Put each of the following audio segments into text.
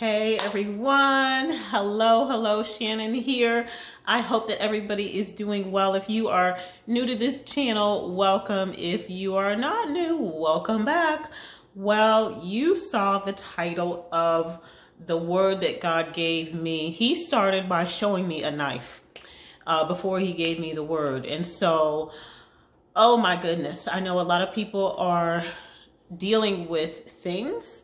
Hey everyone, hello, Shannon here. I hope that everybody is doing well. If you are new to this channel, welcome. If you are not new, welcome back. Well, you saw the title of the word that God gave me. He started by showing me a knife before he gave me the word. And so, oh my goodness, I know a lot of people are dealing with things,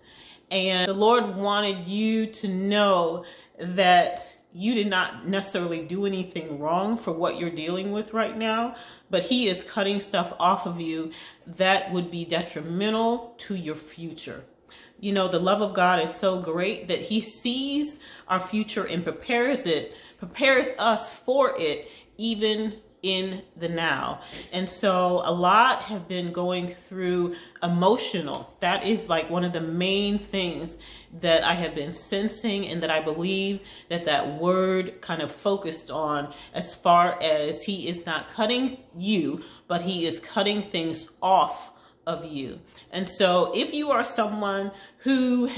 and the Lord wanted you to know that you did not necessarily do anything wrong for what you're dealing with right now, but he is cutting stuff off of you that would be detrimental to your future. You know, the love of God is so great that he sees our future and prepares us for it, even in the now. And so a lot have been going through emotional. That is like one of the main things that I have been sensing, and that I believe that word kind of focused on, as far as he is not cutting you, but he is cutting things off of you. And so if you are someone who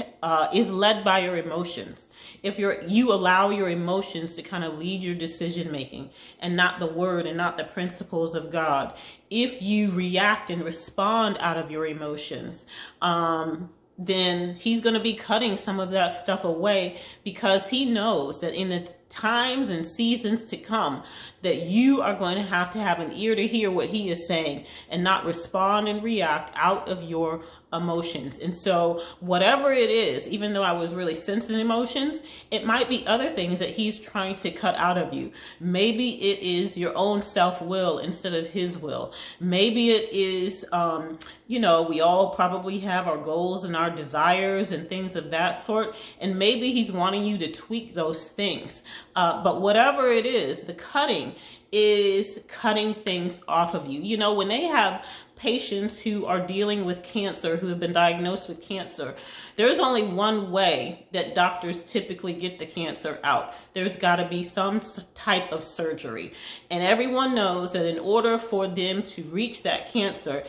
is led by your emotions, if you allow your emotions to kind of lead your decision making and not the word and not the principles of God, if you react and respond out of your emotions, then he's going to be cutting some of that stuff away, because he knows that in the times and seasons to come that you are going to have an ear to hear what he is saying and not respond and react out of your emotions. And so whatever it is, even though I was really sensing emotions, it might be other things that he's trying to cut out of you. Maybe it is your own self-will instead of his will. Maybe it is, we all probably have our goals and our desires and things of that sort. And maybe he's wanting you to tweak those things. But whatever it is, the cutting is cutting things off of you. You know, when they have patients who are dealing with cancer, who have been diagnosed with cancer, there's only one way that doctors typically get the cancer out. There's got to be some type of surgery. And everyone knows that in order for them to reach that cancer,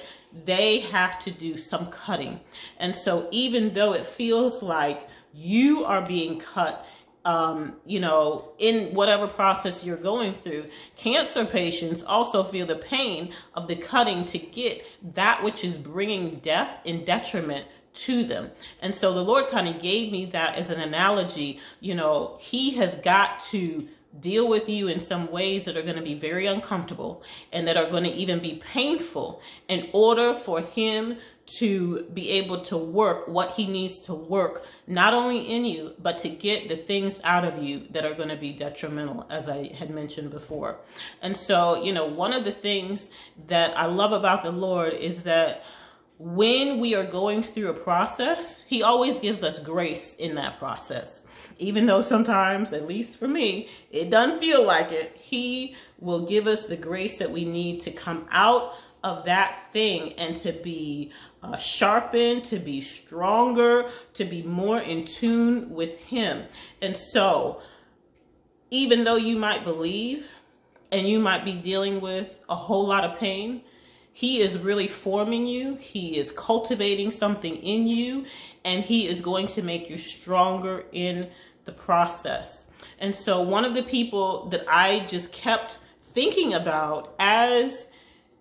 they have to do some cutting. And so even though it feels like you are being cut, in whatever process you're going through, cancer patients also feel the pain of the cutting to get that which is bringing death and detriment to them. And so the Lord kind of gave me that as an analogy. You know, he has got to deal with you in some ways that are going to be very uncomfortable and that are going to even be painful, in order for him to be able to work what he needs to work, not only in you, but to get the things out of you that are going to be detrimental, as I had mentioned before. And so, one of the things that I love about the Lord is that when we are going through a process, he always gives us grace in that process. Even though sometimes, at least for me, it doesn't feel like it, he will give us the grace that we need to come out of that thing and to be sharpened, to be stronger, to be more in tune with him. And so, even though you might believe and you might be dealing with a whole lot of pain, he is really forming you. He is cultivating something in you, and he is going to make you stronger in the process. And so one of the people that I just kept thinking about as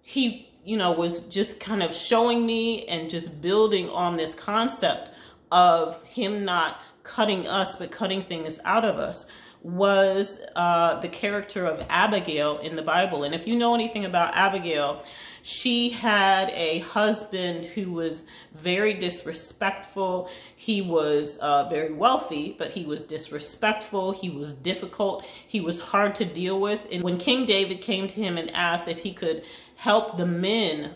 he was just kind of showing me and just building on this concept of him not cutting us, but cutting things out of us, was the character of Abigail in the Bible. And if you know anything about Abigail, she had a husband who was very disrespectful. He was very wealthy, but he was disrespectful. He was difficult. He was hard to deal with. And when King David came to him and asked if he could help the men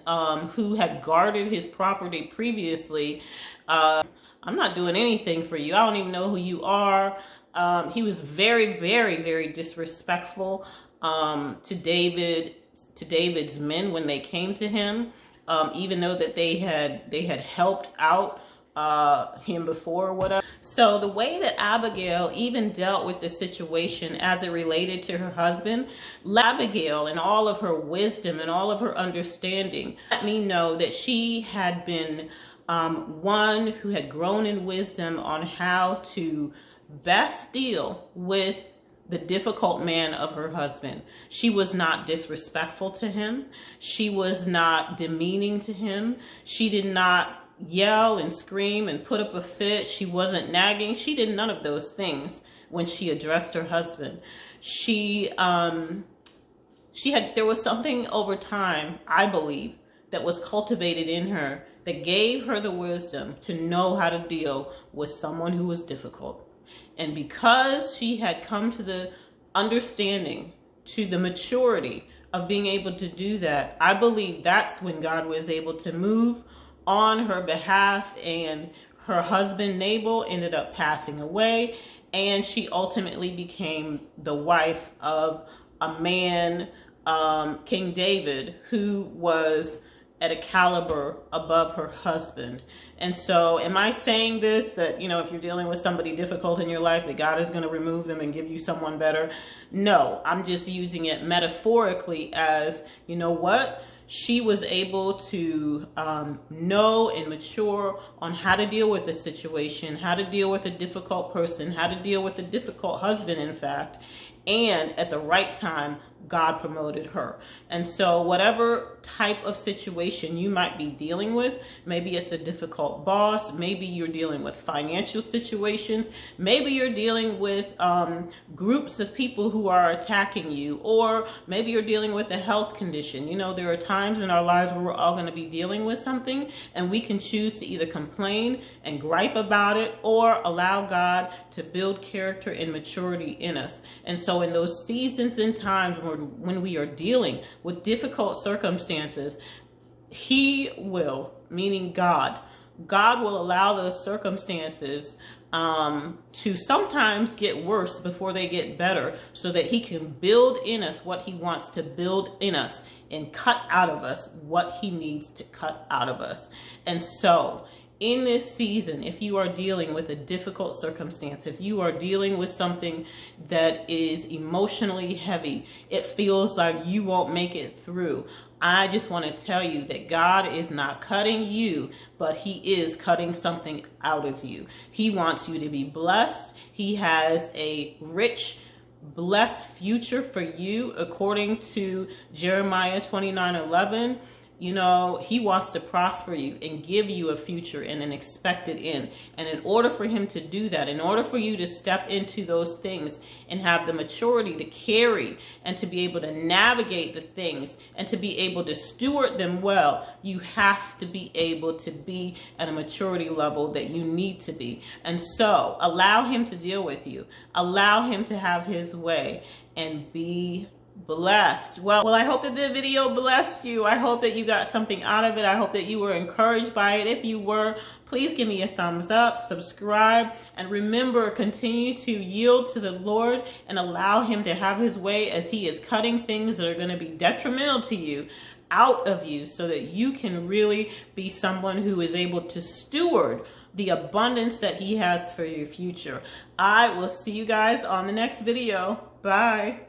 who had guarded his property previously, I'm not doing anything for you. I don't even know who you are. He was very, very, very disrespectful to David's men when they came to him, even though that they had helped out him before or whatever. So the way that Abigail even dealt with the situation as it related to her husband, Abigail, and all of her wisdom and all of her understanding, let me know that she had been one who had grown in wisdom on how to best deal with the difficult man of her husband. She was not disrespectful to him. She was not demeaning to him. She did not yell and scream and put up a fit. She wasn't nagging. She did none of those things when she addressed her husband. There was something over time, I believe, that was cultivated in her that gave her the wisdom to know how to deal with someone who was difficult. And because she had come to the understanding, to the maturity of being able to do that, I believe that's when God was able to move on her behalf, and her husband Nabal ended up passing away, and she ultimately became the wife of a man, King David, who was at a caliber above her husband. And so am I saying this, that, you know, if you're dealing with somebody difficult in your life, that God is going to remove them and give you someone better? No, I'm just using it metaphorically as, you know what? She was able to know and mature on how to deal with a situation, how to deal with a difficult person, how to deal with a difficult husband, in fact. And at the right time, God promoted her. And so whatever type of situation you might be dealing with, maybe it's a difficult boss, maybe you're dealing with financial situations, maybe you're dealing with groups of people who are attacking you, or maybe you're dealing with a health condition. You know, there are times in our lives where we're all going to be dealing with something, and we can choose to either complain and gripe about it, or allow God to build character and maturity in us. And so in those seasons and times when we are dealing with difficult circumstances, He will, meaning God will allow those circumstances to sometimes get worse before they get better, so that He can build in us what He wants to build in us and cut out of us what He needs to cut out of us. And so in this season, if you are dealing with a difficult circumstance, if you are dealing with something that is emotionally heavy, it feels like you won't make it through, I just want to tell you that God is not cutting you, but He is cutting something out of you. He wants you to be blessed. He has a rich, blessed future for you, according to Jeremiah 29:11. You know, He wants to prosper you and give you a future and an expected end. And in order for Him to do that, in order for you to step into those things and have the maturity to carry and to be able to navigate the things and to be able to steward them well, you have to be able to be at a maturity level that you need to be. And so allow Him to deal with you. Allow Him to have His way, and be blessed. Well, I hope that the video blessed you. I hope that you got something out of it. I hope that you were encouraged by it. If you were, please give me a thumbs up, subscribe, and remember, continue to yield to the Lord and allow Him to have His way as He is cutting things that are going to be detrimental to you out of you, so that you can really be someone who is able to steward the abundance that He has for your future. I will see you guys on the next video. Bye.